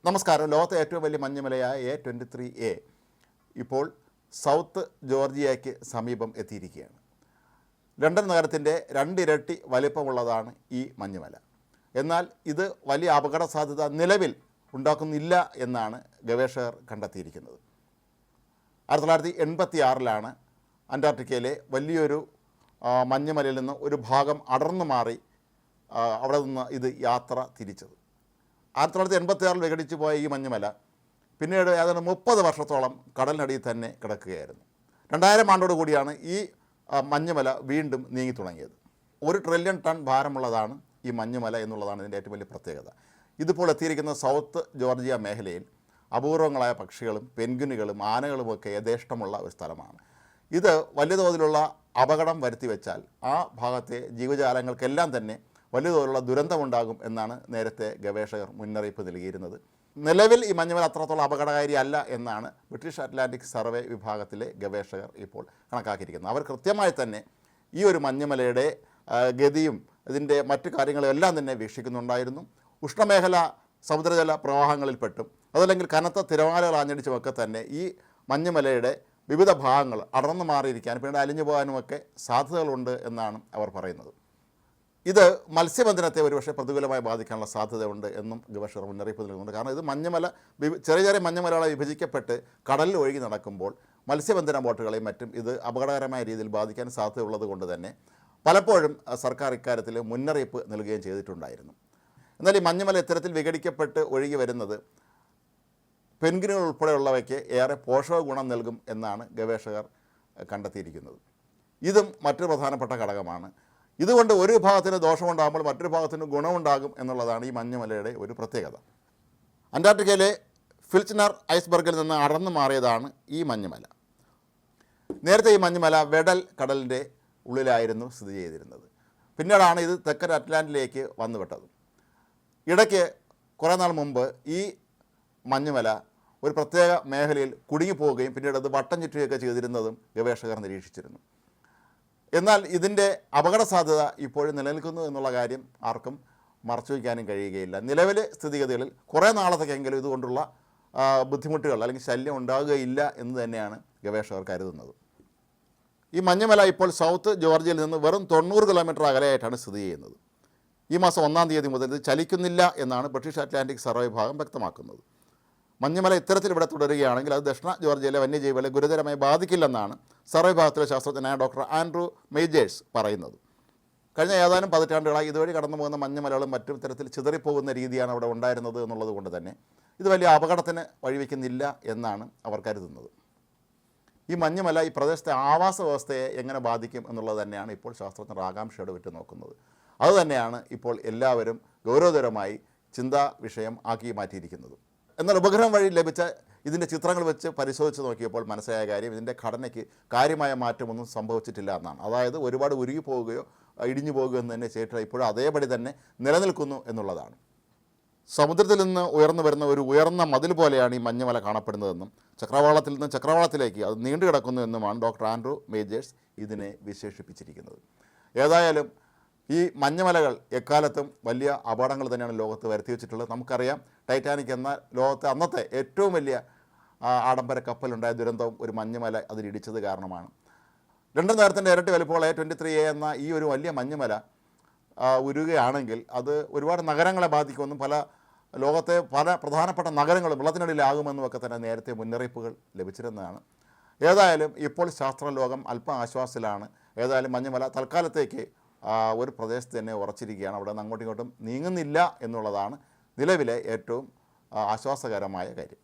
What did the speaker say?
നമസ്കാരം. ലോകത്തെ ഏറ്റവും വലിയ മഞ്ഞുമലയായ A23A ഇപ്പോൾ സൗത്ത് ജോർജിയയ്ക്ക് സമീപം എത്തിയിരിക്കുകയാണ്. ലണ്ടൻ നഗരത്തിൻ്റെ 2 ഇരട്ടി വലിപ്പമുള്ളതാണ് ഈ മഞ്ഞുമല. എന്നാൽ ഇത് വലിയ അപകട സാധ്യത നിലവിൽ ഉണ്ടാക്കുന്നില്ല എന്നാണ് ഗവേഷകർ കണ്ടെത്തിയിരിക്കുന്നത്. 1986 അന്റാർട്ടിക്കയിലെ വലിയൊരു മഞ്ഞുമലയിൽ നിന്ന് ഒരു ഭാഗം അടർന്നു മാറി അവിടെ നിന്ന് ഇത് യാത്ര തിരിച്ചത്. 1986 വിഘടിച്ചു പോയ ഈ മഞ്ഞുമല പിന്നീട് ഏതാണ്ട് 30 വർഷത്തോളം കടലിനടിയിൽ തന്നെ കിടക്കുകയായിരുന്നു. 2000 ആണ്ടോടുകൂടിയാണ് ഈ മഞ്ഞുമല വീണ്ടും നീങ്ങി തുടങ്ങിയത്. 1 ട്രില്യൺ ടൺ ഭാരമുള്ളതാണ് ഈ മഞ്ഞുമല എന്നുള്ളതാണ് ഇതിൻ്റെ ഏറ്റവും വലിയ പ്രത്യേകത. ഇതിപ്പോൾ എത്തിയിരിക്കുന്ന സൗത്ത് ജോർജിയ മേഖലയിൽ അപൂർവങ്ങളായ പക്ഷികളും പെൻഗ്വിനുകളും ആനകളുമൊക്കെ യഥേഷ്ടമുള്ള ഒരു സ്ഥലമാണ്. ഇത് വലിയ തോതിലുള്ള അപകടം വരുത്തി വെച്ചാൽ ആ ഭാഗത്തെ ജീവജാലങ്ങൾക്കെല്ലാം തന്നെ വലിയ തോതിലുള്ള ദുരന്തമുണ്ടാകും എന്നാണ് നേരത്തെ ഗവേഷകർ മുന്നറിയിപ്പ് നൽകിയിരുന്നത്. നിലവിൽ ഈ മഞ്ഞുമല അത്രത്തോളം അപകടകാരി അല്ല എന്നാണ് ബ്രിട്ടീഷ് അറ്റ്ലാന്റിക് സർവേ വിഭാഗത്തിലെ ഗവേഷകർ ഇപ്പോൾ കണക്കാക്കിയിരിക്കുന്നത്. അവർ കൃത്യമായി തന്നെ ഈ ഒരു മഞ്ഞുമലയുടെ ഗതിയും ഇതിൻ്റെ മറ്റു കാര്യങ്ങളും എല്ലാം തന്നെ വീക്ഷിക്കുന്നുണ്ടായിരുന്നു. ഉഷ്ണമേഖല സമുദ്രജല പ്രവാഹങ്ങളിൽപ്പെട്ടും അതല്ലെങ്കിൽ കനത്ത തിരമാലകൾ ആഞ്ഞടിച്ചുമൊക്കെ തന്നെ ഈ മഞ്ഞുമലയുടെ വിവിധ ഭാഗങ്ങൾ അടർന്നു മാറിയിരിക്കാനും പിന്നീട് അലിഞ്ഞു പോകാനുമൊക്കെ സാധ്യതകളുണ്ട് എന്നാണ് അവർ പറയുന്നത്. ഇത് മത്സ്യബന്ധനത്തെ ഒരുപക്ഷെ പ്രതികൂലമായി ബാധിക്കാനുള്ള സാധ്യതയുണ്ട് എന്നും ഗവേഷകർ മുന്നറിയിപ്പ് നൽകുന്നുണ്ട്. കാരണം ഇത് മഞ്ഞുമല ചെറിയ ചെറിയ മഞ്ഞുമലകളെ വിഭജിക്കപ്പെട്ട് കടലിൽ ഒഴുകി നടക്കുമ്പോൾ മത്സ്യബന്ധന ബോട്ടുകളെയും മറ്റും ഇത് അപകടകരമായ രീതിയിൽ ബാധിക്കാൻ സാധ്യതയുള്ളത് കൊണ്ട് തന്നെ പലപ്പോഴും സർക്കാർ ഇക്കാര്യത്തിൽ മുന്നറിയിപ്പ് നൽകുകയും ചെയ്തിട്ടുണ്ടായിരുന്നു. എന്നാൽ ഈ മഞ്ഞുമല ഇത്തരത്തിൽ വിഘടിക്കപ്പെട്ട് ഒഴുകി വരുന്നത് പെൻഗ്വിനുകൾ ഉൾപ്പെടെയുള്ളവയ്ക്ക് ഏറെ പോഷക ഗുണം നൽകും എന്നാണ് ഗവേഷകർ കണ്ടെത്തിയിരിക്കുന്നത്. ഇതും മറ്റൊരു പ്രധാനപ്പെട്ട ഘടകമാണ്. ഇതുകൊണ്ട് ഒരു വിഭാഗത്തിന് ദോഷമുണ്ടാകുമ്പോൾ മറ്റൊരു ഭാഗത്തിന് ഗുണമുണ്ടാകും എന്നുള്ളതാണ് ഈ മഞ്ഞുമലയുടെ ഒരു പ്രത്യേകത. അന്റാർട്ടിക്കയിലെ ഫിൽച്ച്നർ ഐസ്ബർഗിൽ നിന്ന് അടർന്നു മാറിയതാണ് ഈ മഞ്ഞുമല. നേരത്തെ ഈ മഞ്ഞുമല വെഡൽ കടലിൻ്റെ ഉള്ളിലായിരുന്നു സ്ഥിതി ചെയ്തിരുന്നത്. പിന്നീടാണ് ഇത് തെക്കൻ അറ്റ്ലാന്റിലേക്ക് വന്നുവിട്ടത്. ഇടയ്ക്ക് കുറേ നാൾ മുമ്പ് ഈ മഞ്ഞുമല ഒരു പ്രത്യേക മേഖലയിൽ കുടുങ്ങിപ്പോവുകയും പിന്നീട് അത് വട്ടം ചുറ്റുകയൊക്കെ ചെയ്തിരുന്നതും ഗവേഷകർ നിരീക്ഷിച്ചിരുന്നു. എന്നാൽ ഇതിൻ്റെ അപകട സാധ്യത ഇപ്പോഴും നിലനിൽക്കുന്നു എന്നുള്ള കാര്യം ആർക്കും മറച്ചു വയ്ക്കാനും കഴിയുകയില്ല. നിലവിലെ സ്ഥിതിഗതികളിൽ കുറേ നാളത്തേക്കെങ്കിലും ഇതുകൊണ്ടുള്ള ബുദ്ധിമുട്ടുകൾ അല്ലെങ്കിൽ ശല്യം ഉണ്ടാകുകയില്ല എന്ന് തന്നെയാണ് ഗവേഷകർ കരുതുന്നത്. ഈ മഞ്ഞുമല ഇപ്പോൾ സൗത്ത് ജോർജിയയിൽ നിന്ന് വെറും 90 കിലോമീറ്റർ അകലെയായിട്ടാണ് സ്ഥിതി ചെയ്യുന്നത്. ഈ മാസം 1-ാം തീയതി മുതൽ ഇത് ചലിക്കുന്നില്ല എന്നാണ് ബ്രിട്ടീഷ് അറ്റ്ലാന്റിക് സർവേ വിഭാഗം വ്യക്തമാക്കുന്നത്. മഞ്ഞുമല ഇത്തരത്തിൽ ഇവിടെ തുടരുകയാണെങ്കിൽ അത് ദക്ഷിണ ജോർജിയയിലെ വന്യജീവികളെ ഗുരുതരമായി ബാധിക്കില്ലെന്നാണ് സർവേ വിഭാഗത്തിലെ ശാസ്ത്രജ്ഞനായ ഡോക്ടർ ആൻഡ്രൂ മെയ്ജേഴ്സ് പറയുന്നത്. കഴിഞ്ഞ ഏതാനും പതിറ്റാണ്ടുകളായി ഇതുവഴി കടന്നു പോകുന്ന മഞ്ഞുമലകളും മറ്റു തരത്തിൽ ചിതറിപ്പോകുന്ന രീതിയാണ് അവിടെ ഉണ്ടായിരുന്നത് എന്നുള്ളത് കൊണ്ട് തന്നെ ഇത് വലിയ അപകടത്തിന് വഴിവെക്കുന്നില്ല എന്നാണ് അവർ കരുതുന്നത്. ഈ മഞ്ഞുമല ഈ പ്രദേശത്തെ ആവാസ വ്യവസ്ഥയെ എങ്ങനെ ബാധിക്കും എന്നുള്ളത് തന്നെയാണ് ഇപ്പോൾ ശാസ്ത്രജ്ഞർ ആകാംക്ഷയോടെ വിട്ടു നോക്കുന്നത്. അതുതന്നെയാണ് ഇപ്പോൾ എല്ലാവരും ഗൗരവതരമായി ചിന്താ വിഷയം ആക്കി മാറ്റിയിരിക്കുന്നത്. എന്നാൽ ഉപഗ്രഹം വഴി ലഭിച്ച ഇതിൻ്റെ ചിത്രങ്ങൾ വെച്ച് പരിശോധിച്ച് നോക്കിയപ്പോൾ മനസ്സിലായ കാര്യം ഇതിൻ്റെ ഘടനയ്ക്ക് കാര്യമായ മാറ്റമൊന്നും സംഭവിച്ചിട്ടില്ല എന്നാണ്. അതായത് ഒരുപാട് ഉരുകി പോവുകയോ ഇടിഞ്ഞു പോകുകയോ എന്ന് തന്നെ ചെയ്തിട്ടില്ല. ഇപ്പോഴും അതേപടി തന്നെ നിലനിൽക്കുന്നു എന്നുള്ളതാണ്. സമുദ്രത്തിൽ നിന്ന് ഉയർന്നു വരുന്ന ഒരു ഉയർന്ന മതിൽ പോലെയാണ് ഈ മഞ്ഞുമല കാണപ്പെടുന്നതെന്നും ചക്രവാളത്തിൽ നിന്ന് ചക്രവാളത്തിലേക്ക് അത് നീണ്ടു കിടക്കുന്നു എന്നുമാണ് ഡോക്ടർ ആൻഡ്രൂ മേജേഴ്സ് ഇതിനെ വിശേഷിപ്പിച്ചിരിക്കുന്നത്. ഏതായാലും ഈ മഞ്ഞുമലകൾ എക്കാലത്തും വലിയ അപകടങ്ങൾ തന്നെയാണ് ലോകത്ത് വരുത്തി വെച്ചിട്ടുള്ളത്. നമുക്കറിയാം, ടൈറ്റാനിക് എന്ന ലോകത്തെ അന്നത്തെ ഏറ്റവും വലിയ ആഡംബര കപ്പലുണ്ടായ ദുരന്തവും ഒരു മഞ്ഞുമല അതിലിടിച്ചത് കാരണമാണ്. ലണ്ടൻ നഗരത്തിൻ്റെ ഇരട്ടി വലിപ്പമുള്ള A23A എന്ന ഈ ഒരു വലിയ മഞ്ഞുമല ഉരുകുകയാണെങ്കിൽ അത് ഒരുപാട് നഗരങ്ങളെ ബാധിക്കുമെന്നും ലോകത്തെ പല പ്രധാനപ്പെട്ട നഗരങ്ങളും വെള്ളത്തിനടിയിലാകുമെന്നും ഒക്കെ തന്നെ നേരത്തെ മുന്നറിയിപ്പുകൾ ലഭിച്ചിരുന്നതാണ്. ഏതായാലും ഇപ്പോൾ ശാസ്ത്രലോകം അല്പം ആശ്വാസത്തിലാണ്. ഏതായാലും മഞ്ഞുമല തൽക്കാലത്തേക്ക് ഒരു പ്രദേശത്ത് തന്നെ ഉറച്ചിരിക്കുകയാണ്. അവിടെ നിന്ന് അങ്ങോട്ടും ഇങ്ങോട്ടും നീങ്ങുന്നില്ല എന്നുള്ളതാണ് നിലവിലെ ഏറ്റവും ആശ്വാസകരമായ കാര്യം.